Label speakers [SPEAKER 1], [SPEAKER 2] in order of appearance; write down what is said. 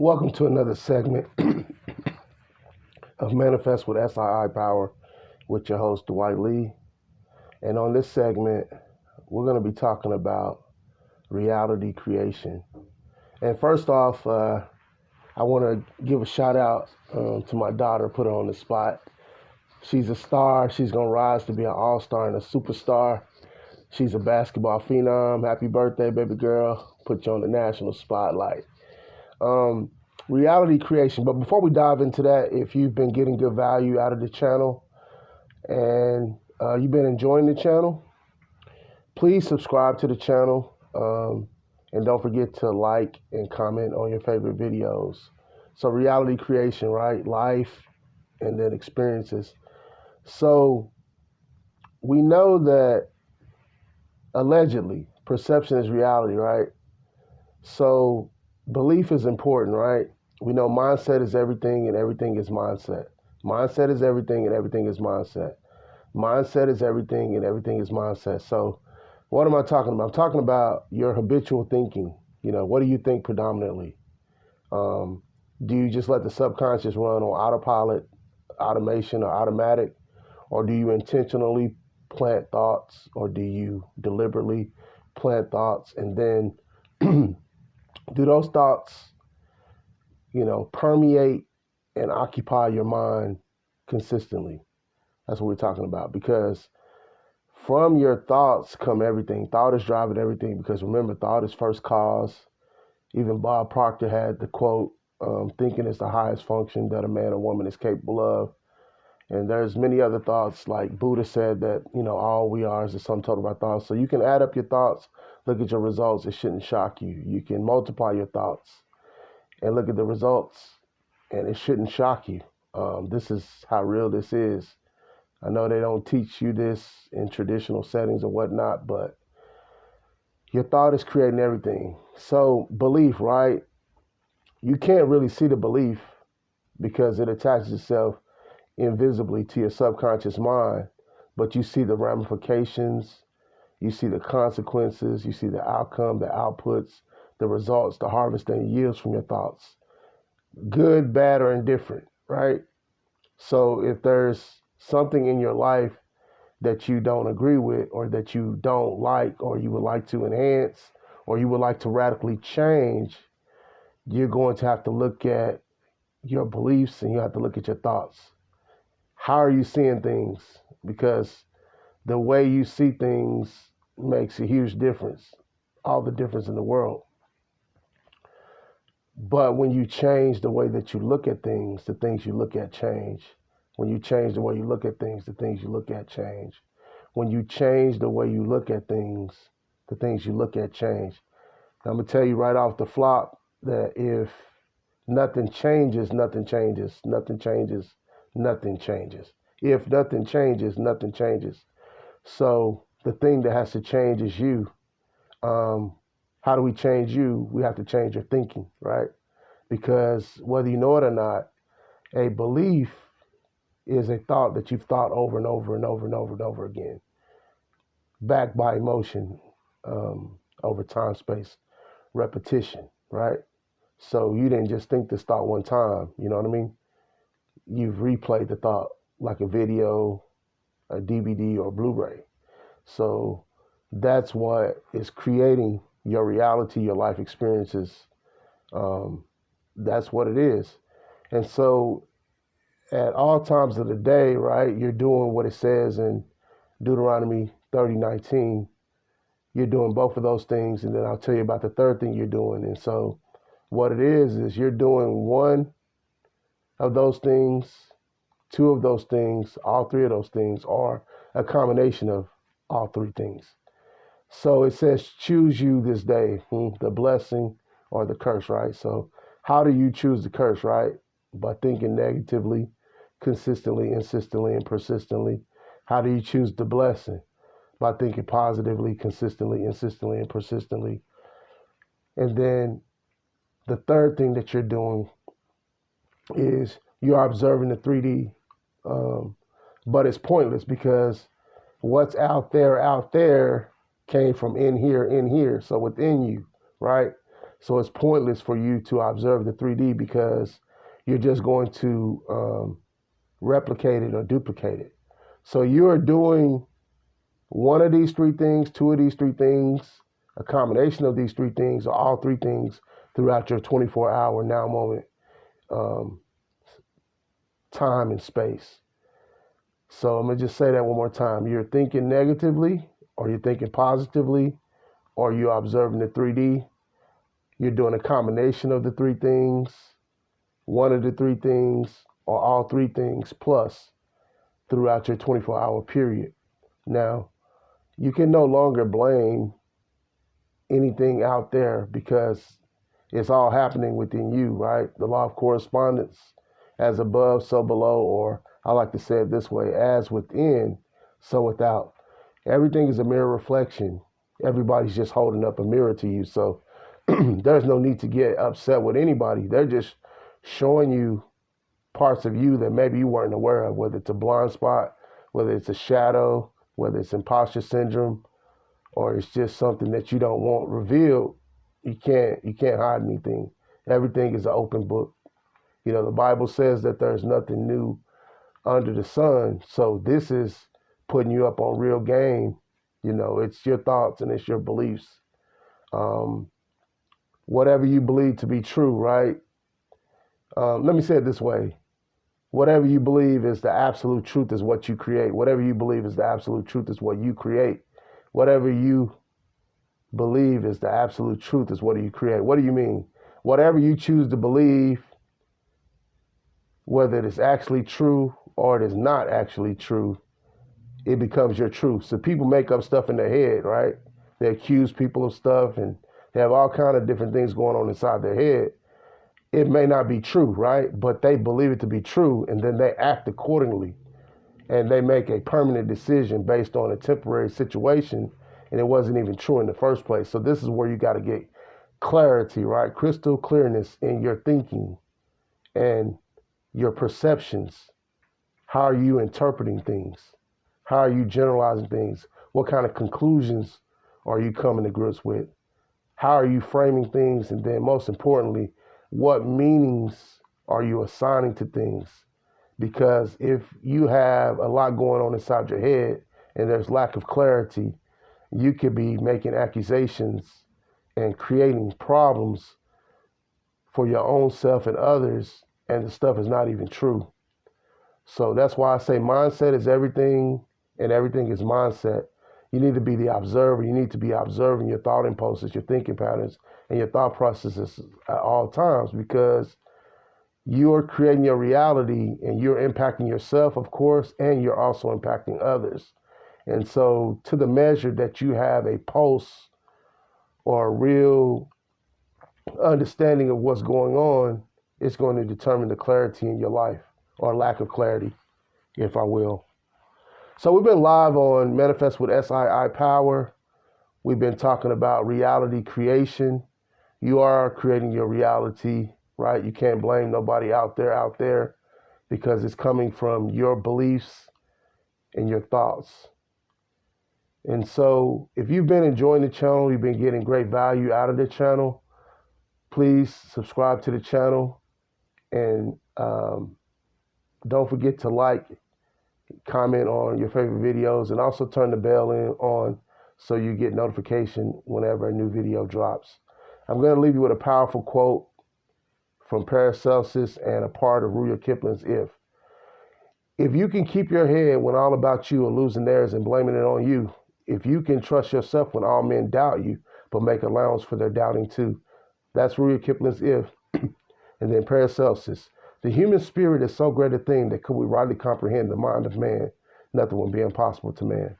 [SPEAKER 1] Welcome to another segment of Manifest with SII Power with your host, Dwight Lee. And on this segment, we're going to be talking about reality creation. And first off, I want to give a shout out to my daughter, put her on the spot. She's a star. She's going to rise to be an all-star and a superstar. She's a basketball phenom. Happy birthday, baby girl. Put you on the national spotlight. Um, Reality creation. But before we dive into that, if you've been getting good value out of the channel and you've been enjoying the channel, please subscribe to the channel. And don't forget to like and comment on your favorite videos. So reality creation, right? Life and then experiences. So we know that allegedly perception is reality, right? So belief is important, right? We know mindset is everything and everything is mindset. Mindset is everything and everything is mindset. Mindset is everything and everything is mindset. So what am I talking about? I'm talking about your habitual thinking. What do you think predominantly? Um, do you just let the subconscious run on autopilot, automation, or automatic? Or do you intentionally plant thoughts, or do you deliberately plant thoughts and then do those thoughts, permeate and occupy your mind consistently? That's what we're talking about. Because from your thoughts come everything. Thought is driving everything. Because remember, thought is first cause. Even Bob Proctor had the quote, thinking is the highest function that a man or woman is capable of. And there's many other thoughts, like Buddha said that, all we are is the sum total of our thoughts. So you can add up your thoughts, look at your results. It shouldn't shock you. You can multiply your thoughts and look at the results, and it shouldn't shock you. This is how real this is. I know they don't teach you this in traditional settings or whatnot, but your thought is creating everything. So belief, right? You can't really see the belief because it attaches itself invisibly to your subconscious mind, but you see the ramifications, you see the consequences, you see the outcome, the outputs, the results, the harvest and yields from your thoughts, good, bad, or indifferent, right? So if there's something in your life that you don't agree with, or that you don't like, or you would like to enhance, or you would like to radically change, you're going to have to look at your beliefs and you have to look at your thoughts. How are you seeing things? Because the way you see things makes a huge difference, all the difference in the world. But when you change the way that you look at things, the things you look at change. When you change the way you look at things, the things you look at change. When you change the way you look at things, the things you look at change. Now, I'm going to tell you right off the flop that if nothing changes, nothing changes, nothing changes, nothing changes. If nothing changes, nothing changes. So the thing that has to change is you. Um, how do we change you? We have to change your thinking, right? Because whether you know it or not, a belief is a thought that you've thought over and over and over and over and over again, backed by emotion, over time, space, repetition, right? So you didn't just think this thought one time, you know what I mean? You've replayed the thought like a video, a DVD, or Blu-ray. So that's what is creating your reality, your life experiences. Um, that's what it is. And so at all times of the day, right, you're doing what it says in Deuteronomy 30:19. You're doing both of those things, and then I'll tell you about the third thing you're doing. And so what it is you're doing one of those things, two of those things, all three of those things, or a combination of all three things. So it says, choose you this day, the blessing or the curse, right? So how do you choose the curse, right? By thinking negatively, consistently, insistently, and persistently. How do you choose the blessing? By thinking positively, consistently, insistently, and persistently. And then the third thing that you're doing is you're observing the 3D, um, but it's pointless because what's out there came from in here, so within you, right? So it's pointless for you to observe the 3D because you're just going to replicate it or duplicate it. So you're doing one of these three things, two of these three things, a combination of these three things, or all three things throughout your 24-hour now moment um, time and space. So I'm going to just say that one more time. You're thinking negatively, or you're thinking positively, or you're observing the 3D. You're doing a combination of the three things, one of the three things, or all three things plus throughout your 24-hour period. Now, you can no longer blame anything out there because it's all happening within you, right? The law of correspondence, as above, so below, or I like to say it this way, as within, so without. Everything is a mirror reflection. Everybody's just holding up a mirror to you. So there's no need to get upset with anybody. They're just showing you parts of you that maybe you weren't aware of, whether it's a blind spot, whether it's a shadow, whether it's imposter syndrome, or it's just something that you don't want revealed. You can't hide anything. Everything is an open book. You know, the Bible says that there's nothing new under the sun. So this is putting you up on real game. You know, it's your thoughts and it's your beliefs. Um, Whatever you believe to be true, right? Let me say it this way. Whatever you believe is the absolute truth is what you create. Whatever you believe is the absolute truth is what you create. Whatever you believe is the absolute truth is what you create. What do you mean? Whatever you choose to believe, whether it is actually true or it is not actually true, it becomes your truth. So people make up stuff in their head, right? They accuse people of stuff and they have all kind of different things going on inside their head. It may not be true, right? But they believe it to be true and then they act accordingly and they make a permanent decision based on a temporary situation and it wasn't even true in the first place. So this is where you got to get clarity, right? Crystal clearness in your thinking and your perceptions. How are you interpreting things? How are you generalizing things? What kind of conclusions are you coming to grips with? How are you framing things? And then most importantly, what meanings are you assigning to things? Because if you have a lot going on inside your head and there's lack of clarity, you could be making accusations and creating problems for your own self and others, and the stuff is not even true. So that's why I say mindset is everything and everything is mindset. You need to be the observer. You need to be observing your thought impulses, your thinking patterns, and your thought processes at all times because you're creating your reality and you're impacting yourself, of course, and you're also impacting others. And so, to the measure that you have a pulse or a real understanding of what's going on, it's going to determine the clarity in your life or lack of clarity, if I will. So, we've been live on Manifest with SII Power. We've been talking about reality creation. You are creating your reality, right? You can't blame nobody out there because it's coming from your beliefs and your thoughts. And so if you've been enjoying the channel, you've been getting great value out of the channel, please subscribe to the channel and don't forget to like, comment on your favorite videos, and also turn the bell on so you get notification whenever a new video drops. I'm going to leave you with a powerful quote from Paracelsus and a part of Rudyard Kipling's If you can keep your head when all about you are losing theirs and blaming it on you, if you can trust yourself when all men doubt you, but make allowance for their doubting too. That's Rudyard Kipling's And then Paracelsus. The human spirit is so great a thing that could we rightly comprehend the mind of man, nothing would be impossible to man.